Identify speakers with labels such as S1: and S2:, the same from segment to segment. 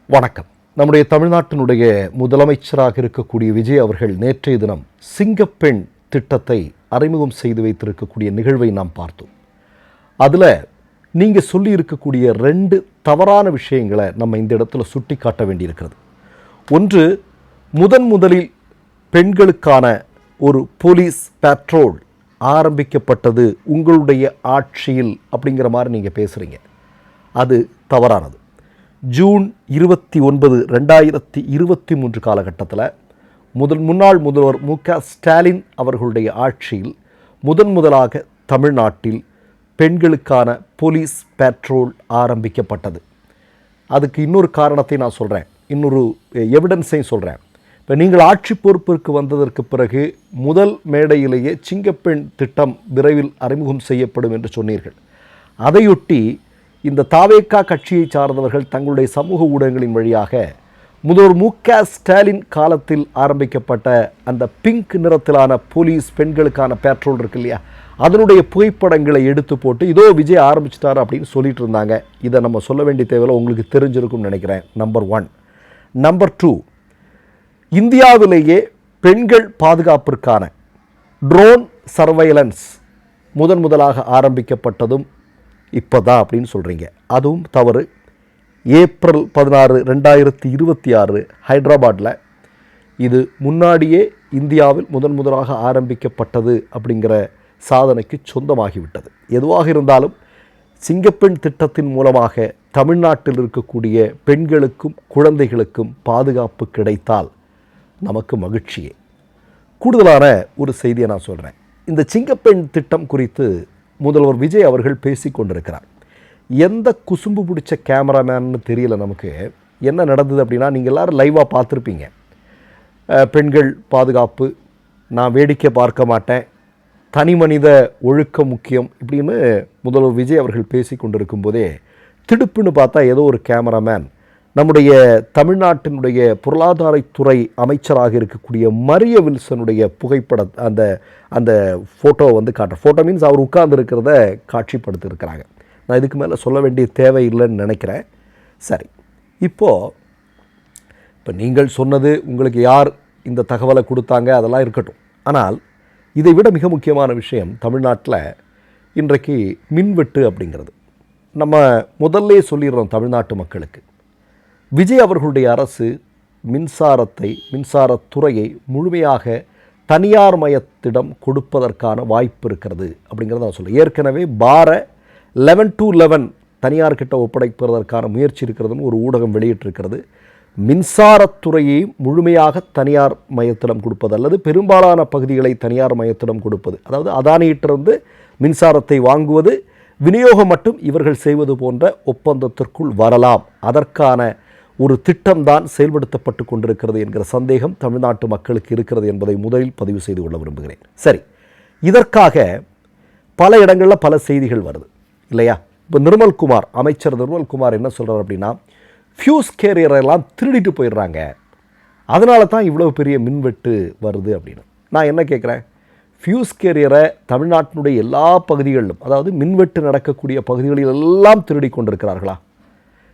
S1: வணக்கம். நம்முடைய தமிழ்நாட்டினுடைய முதலமைச்சராக இருக்கக்கூடிய விஜய் அவர்கள் நேற்றைய தினம் சிங்கப்பெண் திட்டத்தை அறிமுகம் செய்து வைத்திருக்கக்கூடிய நிகழ்வை நாம் பார்த்தோம். அதில் நீங்கள் சொல்லி இருக்கக்கூடிய 2 தவறான விஷயங்களை நம்ம இந்த இடத்துல சுட்டி காட்ட வேண்டியிருக்கிறது. ஒன்று, முதலில் பெண்களுக்கான ஒரு போலீஸ் பேட்ரோல் ஆரம்பிக்கப்பட்டது உங்களுடைய ஆட்சியில் அப்படிங்கிற மாதிரி நீங்கள் பேசுகிறீங்க. அது தவறானது. ஜூன் 29, 2023 காலகட்டத்தில் முன்னாள் முதல்வர் மு.க. ஸ்டாலின் அவர்களுடைய ஆட்சியில் முதலாக தமிழ்நாட்டில் பெண்களுக்கான போலீஸ் பேட்ரோல் ஆரம்பிக்கப்பட்டது. அதுக்கு இன்னொரு காரணத்தை நான் சொல்கிறேன், இன்னொரு எவிடன்ஸையும் சொல்கிறேன். இப்போ நீங்கள் ஆட்சி பொறுப்பிற்கு வந்ததற்கு பிறகு முதல் மேடையிலேயே சிங்கப்பெண் திட்டம் விரைவில் அறிமுகம் செய்யப்படும் என்று சொன்னீர்கள். அதையொட்டி இந்த தாவேகா கட்சியை சார்ந்தவர்கள் தங்களுடைய சமூக ஊடகங்களின் வழியாக முதல்வர் மு.க. ஸ்டாலின் காலத்தில் ஆரம்பிக்கப்பட்ட அந்த பிங்க் நிறத்திலான போலீஸ் பெண்களுக்கான பேட்ரோல் இருக்கு இல்லையா, அதனுடைய புகைப்படங்களை எடுத்து போட்டு இதோ விஜய் ஆரம்பிச்சிட்டார் அப்படின்னு சொல்லிட்டு இருந்தாங்க. இதை நம்ம சொல்ல வேண்டிய தேவையில்லை, உங்களுக்கு தெரிஞ்சிருக்கும்னு நினைக்கிறேன். நம்பர் 1. நம்பர் 2, இந்தியாவிலேயே பெண்கள் பாதுகாப்பிற்கான ட்ரோன் சர்வைலன்ஸ் முதலாக ஆரம்பிக்கப்பட்டதும் இப்போ தான் அப்படின்னு சொல்கிறீங்க. அதுவும் தவறு. ஏப்ரல் 16, 2026 ஹைதராபாத்தில் இது முன்னாடியே இந்தியாவில் முதலாக ஆரம்பிக்கப்பட்டது அப்படிங்கிற சாதனைக்கு சொந்தமாகிவிட்டது. எதுவாக இருந்தாலும் சிங்கப்பெண் திட்டத்தின் மூலமாக தமிழ்நாட்டில் இருக்கக்கூடிய பெண்களுக்கும் குழந்தைகளுக்கும் பாதுகாப்பு கிடைத்தால் நமக்கு மகிழ்ச்சியே. கூடுதலான ஒரு செய்தியை நான் சொல்கிறேன். இந்த சிங்கப்பெண் திட்டம் குறித்து முதல்வர் விஜய் அவர்கள் பேசி கொண்டிருக்கிறார். எந்த குசும்பு பிடிச்ச கேமராமேன்னு தெரியல நமக்கு. என்ன நடந்தது அப்படின்னா, நீங்கள் எல்லோரும் லைவாக பார்த்துருப்பீங்க. பெண்கள் பாதுகாப்பு, நான் வேடிக்கை பார்க்க மாட்டேன், தனி மனித ஒழுக்கம் முக்கியம் இப்படின்னு முதல்வர் விஜய் அவர்கள் பேசி கொண்டிருக்கும் போதே திடுப்புன்னு பார்த்தா ஏதோ ஒரு கேமராமேன் நம்முடைய தமிழ்நாட்டினுடைய பொருளாதாரத்துறை அமைச்சராக இருக்கக்கூடிய மரிய வில்சனுடைய புகைப்பட அந்த ஃபோட்டோவை வந்து ஃபோட்டோ மீன்ஸ் அவர் உட்கார்ந்து இருக்கிறத காட்சிப்படுத்தியிருக்கிறாங்க. நான் இதுக்கு மேலே சொல்ல வேண்டிய தேவை இல்லைன்னு நினைக்கிறேன். சரி, இப்போ நீங்கள் சொன்னது உங்களுக்கு யார் இந்த தகவலை கொடுத்தாங்க அதெல்லாம் இருக்கட்டும். ஆனால் இதை விட மிக முக்கியமான விஷயம், தமிழ்நாட்டில் இன்றைக்கு மின்வெட்டு அப்படிங்கிறது. நம்ம முதல்லே சொல்லிடுறோம் தமிழ்நாட்டு மக்களுக்கு, விஜய் அவர்களுடைய அரசு மின்சாரத்துறையை முழுமையாக தனியார் மயத்திடம் கொடுப்பதற்கான வாய்ப்பு இருக்கிறது அப்படிங்கிறத நான் சொல்லுவேன். ஏற்கனவே 11-11 தனியார்கிட்ட ஒப்படைப்பதற்கான முயற்சி இருக்கிறதுன்னு ஒரு ஊடகம் வெளியிட்டிருக்கிறது. மின்சாரத்துறையை முழுமையாக தனியார் மயத்திடம் கொடுப்பது அல்லது பெரும்பாலான பகுதிகளை தனியார் மயத்திடம் கொடுப்பது, அதாவது அதானியிட்டிருந்து மின்சாரத்தை வாங்குவது, விநியோகம் மட்டும் இவர்கள் செய்வது போன்ற ஒப்பந்தத்திற்குள் வரலாம். அதற்கான ஒரு திட்டம்தான் செயல்படுத்தப்பட்டு கொண்டிருக்கிறது என்கிற சந்தேகம் தமிழ்நாட்டு மக்களுக்கு இருக்கிறது என்பதை முதலில் பதிவு செய்து கொள்ள விரும்புகிறேன். சரி, இதற்காக பல இடங்களில் பல செய்திகள் வருது இல்லையா. இப்போ அமைச்சர் நிர்மல்குமார் என்ன சொல்கிறார் அப்படின்னா, ஃபியூஸ் கேரியரெல்லாம் திருடிட்டு போயிடுறாங்க, அதனால தான் இவ்வளோ பெரிய மின்வெட்டு வருது அப்படின்னு. நான் என்ன கேட்குறேன், ஃபியூஸ் கேரியரை தமிழ்நாட்டினுடைய எல்லா பகுதிகளிலும், அதாவது மின்வெட்டு நடக்கக்கூடிய பகுதிகளில் எல்லாம் திருடி கொண்டிருக்கிறார்களா?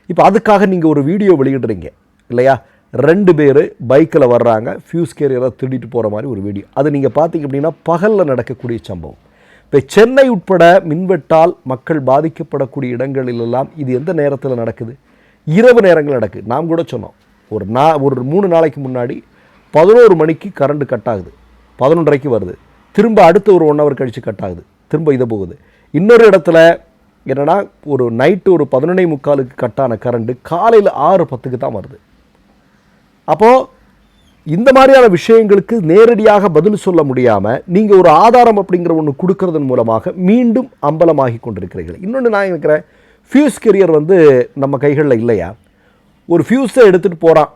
S1: இப்போ அதுக்காக நீங்கள் ஒரு வீடியோ வெளியிடுறீங்க இல்லையா, 2 பேர் பைக்கில் வர்றாங்க, ஃபியூஸ் கேரியரை திருடிட்டு போகிற மாதிரி ஒரு வீடியோ. அது நீங்கள் பார்த்தீங்க அப்படின்னா பகலில் நடக்கக்கூடிய சம்பவம். இப்போ சென்னை உட்பட மின்வெட்டால் மக்கள் பாதிக்கப்படக்கூடிய இடங்களிலெல்லாம் இது எந்த நேரத்தில் நடக்குது? இரவு நேரங்கள் நடக்குது. நாம் கூட சொன்னோம், ஒரு 3 நாளைக்கு முன்னாடி 11 மணிக்கு கரண்ட் கட் ஆகுது, 11:30க்கு வருது, திரும்ப அடுத்த ஒரு 1 ஹவர் கழித்து கட் ஆகுது, திரும்ப இதை போகுது. இன்னொரு இடத்துல என்னென்னா, ஒரு நைட்டு ஒரு 11:45க்கு கட்டான கரண்ட்டு காலையில் 6:10க்கு தான் வருது. அப்போது இந்த மாதிரியான விஷயங்களுக்கு நேரடியாக பதில் சொல்ல முடியாமல் நீங்கள் ஒரு ஆதாரம் அப்படிங்கிற ஒன்று கொடுக்கறதன் மூலமாக மீண்டும் அம்பலமாகி கொண்டிருக்கிறீர்கள். இன்னொன்று நான் நினைக்கிறேன், ஃபியூஸ் கேரியர் நம்ம கைகளில் இல்லையா? ஒரு ஃபியூஸை எடுத்துகிட்டு போகிறான்,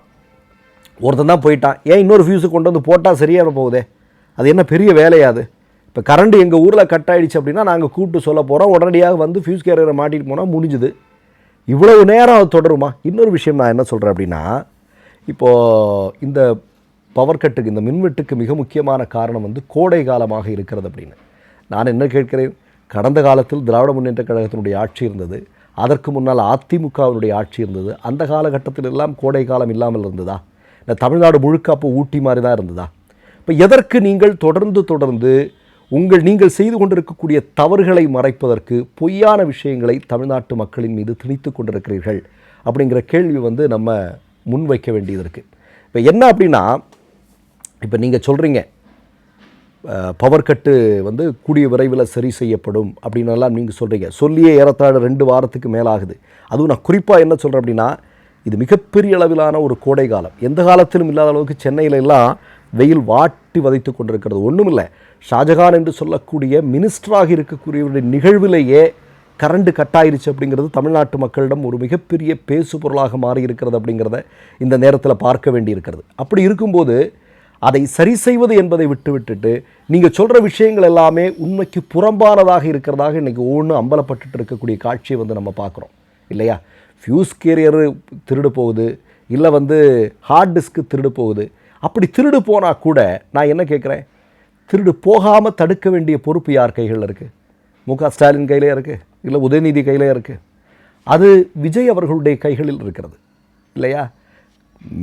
S1: ஒருத்தன் தான் போயிட்டான், ஏன் இன்னொரு ஃபியூஸை கொண்டு வந்து போட்டால் சரியாக போகுதே, அது என்ன பெரிய வேலையாது? இப்போ கரண்ட் எங்கள் ஊரில் கட் ஆகிடுச்சு அப்படின்னா நாங்கள் கூப்பிட்டு சொல்ல போகிறோம், உடனடியாக வந்து ஃபியூஸ் கேரியரை மாட்டிட்டு போனால் முடிஞ்சுது. இவ்வளவு நேரம் அது தொடருமா? இன்னொரு விஷயம் நான் என்ன சொல்கிறேன் அப்படின்னா, இப்போது இந்த பவர் கட்டுக்கு, இந்த மின்வெட்டுக்கு மிக முக்கியமான காரணம் கோடை காலமாக இருக்கிறது அப்படின்னு நான் என்ன கேட்கிறேன். கடந்த காலத்தில் திராவிட முன்னேற்ற கழகத்தினுடைய ஆட்சி இருந்தது. அதற்கு முன்னால் அதிமுகவினுடைய ஆட்சி இருந்தது. அந்த காலகட்டத்தில் எல்லாம் கோடை காலம் இல்லாமல் இருந்ததா? இந்த தமிழ்நாடு முழுக்க அப்போ ஊட்டி மாதிரி தான் இருந்ததா? இப்போ எதற்கு நீங்கள் தொடர்ந்து நீங்கள் செய்து கொண்டிருக்கக்கூடிய தவறுகளை மறைப்பதற்கு பொய்யான விஷயங்களை தமிழ்நாட்டு மக்களின் மீது திணித்து கொண்டிருக்கிறீர்கள் அப்படிங்கிற கேள்வி நம்ம முன்வைக்க வேண்டியது இருக்குது. இப்போ என்ன அப்படின்னா, இப்போ நீங்கள் சொல்கிறீங்க பவர் கட்டு கூடிய விரைவில் சரி செய்யப்படும் அப்படின்னெல்லாம் நீங்கள் சொல்கிறீங்க. சொல்லியே ஏறத்தாழ 2 வாரத்துக்கு மேலாகுது. அதுவும் நான் குறிப்பாக என்ன சொல்கிறேன் அப்படின்னா, இது மிகப்பெரிய அளவிலான ஒரு கோடை காலம். எந்த காலத்திலும் இல்லாத அளவுக்கு சென்னையில எல்லாம் வெயில் வாட்டி வதைத்து கொண்டிருக்கிறது. ஒன்றும் இல்லை, ஷாஜகான் என்று சொல்லக்கூடிய மினிஸ்டராக இருக்கக்கூடியவருடைய நிகழ்விலேயே கரண்ட் கட்டாயிருச்சு அப்படிங்கிறது தமிழ்நாட்டு மக்களிடம் ஒரு மிகப்பெரிய பேசு பொருளாக மாறி இருக்கிறது அப்படிங்கிறத இந்த நேரத்தில் பார்க்க வேண்டி இருக்கிறது. அப்படி இருக்கும்போது அதை சரி செய்வது என்பதை விட்டுவிட்டுட்டு நீங்கள் சொல்கிற விஷயங்கள் எல்லாமே உண்மைக்கு புறம்பானதாக இருக்கிறதாக இன்றைக்கி ஒவ்வொன்றும் அம்பலப்பட்டு இருக்கக்கூடிய காட்சியை நம்ம பார்க்குறோம் இல்லையா? ஃபியூஸ் கேரியர் திருடு போகுது, இல்லை ஹார்ட் டிஸ்க்கு திருடு போகுது. அப்படி திருடு போனால் கூட நான் என்ன கேட்குறேன், திருடு போகாமல் தடுக்க வேண்டிய பொறுப்பு யார் கைகளில் இருக்குது? மு.க. ஸ்டாலின் கையிலே இருக்குது, இல்லை உதயநிதி கையிலே இருக்குது. அது விஜய் அவர்களுடைய கைகளில் இருக்கிறது இல்லையா?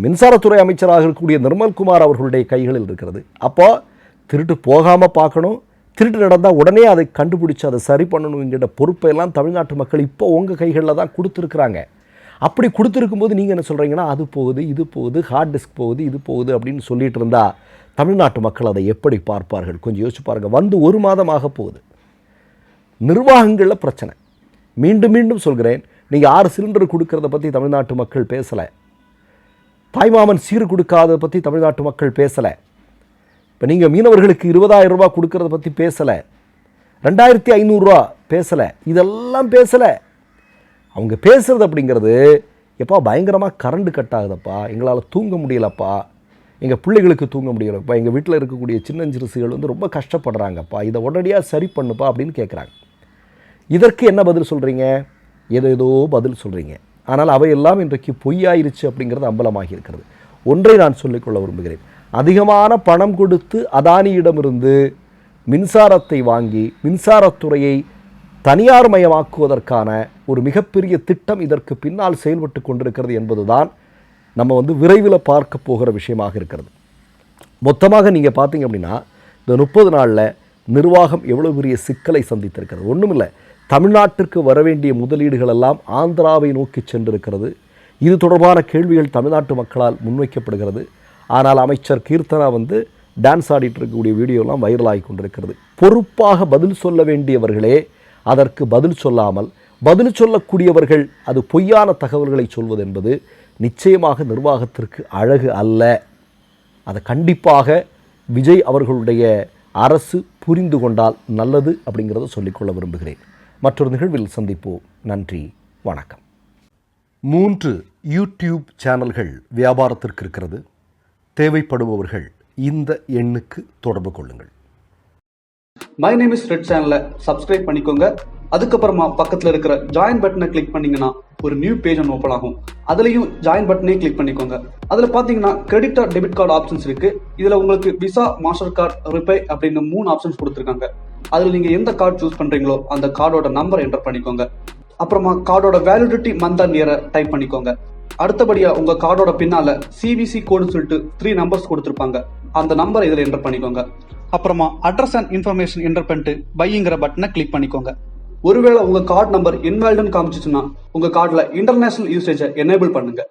S1: மின்சாரத்துறை அமைச்சராக இருக்கக்கூடிய நிர்மல்குமார் அவர்களுடைய கைகளில் இருக்கிறது. அப்போ திருட்டு போகாமல் பார்க்கணும், திருட்டு நடந்தால் உடனே அதை கண்டுபிடிச்சி அதை சரி பண்ணணுங்கிற பொறுப்பையெல்லாம் தமிழ்நாட்டு மக்கள் இப்போ உங்கள் கைகளில் தான் கொடுத்துருக்குறாங்க. அப்படி கொடுத்துருக்கும்போது நீங்கள் என்ன சொல்கிறீங்கன்னா, அது போகுது, இது போகுது, ஹார்ட் டிஸ்க் போகுது, இது போகுது அப்படின்னு சொல்லிட்டு இருந்தால் தமிழ்நாட்டு மக்கள் அதை எப்படி பார்ப்பார்கள்? கொஞ்சம் யோசிச்சு பாருங்கள். 1 மாதமாக போகுது. நிர்வாகங்களில் பிரச்சனை. மீண்டும் மீண்டும் சொல்கிறேன், நீங்கள் 6 சிலிண்டர் கொடுக்கறத பற்றி தமிழ்நாட்டு மக்கள் பேசலை. தாய்மாமன் சீர் கொடுக்காத பற்றி தமிழ்நாட்டு மக்கள் பேசலை. இப்போ நீங்கள் மீனவர்களுக்கு 20,000 ரூபா கொடுக்கறத பற்றி பேசலை. 2,500 ரூபா பேசலை. இதெல்லாம் பேசலை. அவங்க பேசுகிறது அப்படிங்கிறது, எப்பா பயங்கரமாக கரண்ட் கட் ஆகுதப்பா, எங்களால் தூங்க முடியலப்பா, எங்கள் பிள்ளைகளுக்கு தூங்க முடியலப்பா, எங்கள் வீட்டில் இருக்கக்கூடிய சின்னஞ்சிறுசுகள் ரொம்ப கஷ்டப்படுறாங்கப்பா, இதை உடனடியாக சரி பண்ணுப்பா அப்படின்னு கேட்குறாங்க. இதற்கு என்ன பதில் சொல்கிறீங்க? ஏதோ பதில் சொல்கிறீங்க. ஆனால் அவையெல்லாம் இன்றைக்கு பொய்யாயிருச்சு அப்படிங்கிறது அம்பலமாகி இருக்கிறது. ஒன்றை நான் சொல்லிக்கொள்ள விரும்புகிறேன். அதிகமான பணம் கொடுத்து அதானியிடமிருந்து மின்சாரத்தை வாங்கி மின்சாரத்துறையை தனியார் மயமாக்குவதற்கான ஒரு மிகப்பெரிய திட்டம் இதற்கு பின்னால் செயல்பட்டு கொண்டிருக்கிறது என்பதுதான் நம்ம விரைவில் பார்க்க போகிற விஷயமாக இருக்கிறது. மொத்தமாக நீங்கள் பார்த்தீங்க அப்படின்னா, இந்த 30 நாளில் நிர்வாகம் எவ்வளோ பெரிய சிக்கலை சந்தித்திருக்கிறது. ஒன்றும் இல்லை, தமிழ்நாட்டிற்கு வரவேண்டிய முதலீடுகள் எல்லாம் ஆந்திராவை நோக்கி சென்றிருக்கிறது. இது தொடர்பான கேள்விகள் தமிழ்நாட்டு மக்களால் முன்வைக்கப்படுகிறது. ஆனால் அமைச்சர் கீர்த்தனா டான்ஸ் ஆடிட்டு இருக்கக்கூடிய வீடியோலாம் வைரலாகி கொண்டிருக்கிறது. பொறுப்பாக பதில் சொல்ல வேண்டியவர்களே அதற்கு பதில் சொல்லாமல், பதில் சொல்லக்கூடியவர்கள் அது பொய்யான தகவல்களை சொல்வது என்பது நிச்சயமாக நிர்வாகத்திற்கு அழகு அல்ல. அதை கண்டிப்பாக விஜய் அவர்களுடைய அரசு புரிந்து கொண்டால் நல்லது அப்படிங்கிறத சொல்லிக்கொள்ள விரும்புகிறேன். மற்றொரு நிகழ்வில் சந்திப்போம். நன்றி, வணக்கம். 3 யூடியூப் சேனல்கள் வியாபாரத்திற்கு இருக்கிறது. தேவைப்படுபவர்கள் இந்த எண்ணுக்கு தொடர்பு கொள்ளுங்கள்.
S2: மை நேம் இஸ் ரெட் சேனலை சப்ஸ்கிரைப் பண்ணிக்கோங்க. அதுக்கப்புறமா பக்கத்தில் இருக்கிற ஜாயின் பட்டனை கிளிக் பண்ணீங்கன்னா ஒரு நியூ பேஜ் ஒன்று ஓப்பன் ஆகும். அதுலேயும் ஜாயின் பட்டனே கிளிக் பண்ணிக்கோங்க. அதில் பார்த்தீங்கன்னா credit R debit card options இருக்கு. இதில் உங்களுக்கு விசா, மாஸ்டர் கார்டு, ரிப்பே அப்படின்னு 3 ஆப்ஷன்ஸ் கொடுத்துருக்காங்க. அதில் நீங்கள் எந்த கார்டு சூஸ் பண்ணுறீங்களோ அந்த கார்டோட நம்பர் என்டர் பண்ணிக்கோங்க. அப்புறமா கார்டோட வேலிடிட்டி மந்த் அண்ட் இயரை டைப் பண்ணிக்கோங்க. அடுத்தபடியா உங்க கார்டோட பின்னால சிவிசி கோடுன்னு சொல்லிட்டு 3 நம்பர்ஸ் கொடுத்துருப்பாங்க. அந்த நம்பரை இதில் என்டர் பண்ணிக்கோங்க. அப்புறமா அட்ரஸ் அண்ட் இன்ஃபர்மேஷன் என்டர் பண்ணிட்டு பைங்கிற பட்டனை கிளிக் பண்ணிக்கோங்க. ஒருவேளை உங்க கார்டு நம்பர் இன்வாலிட்னு காமிச்சிச்சுன்னா உங்க கார்டுல இன்டர்நேஷனல் யூசேஜை எனேபிள் பண்ணுங்க.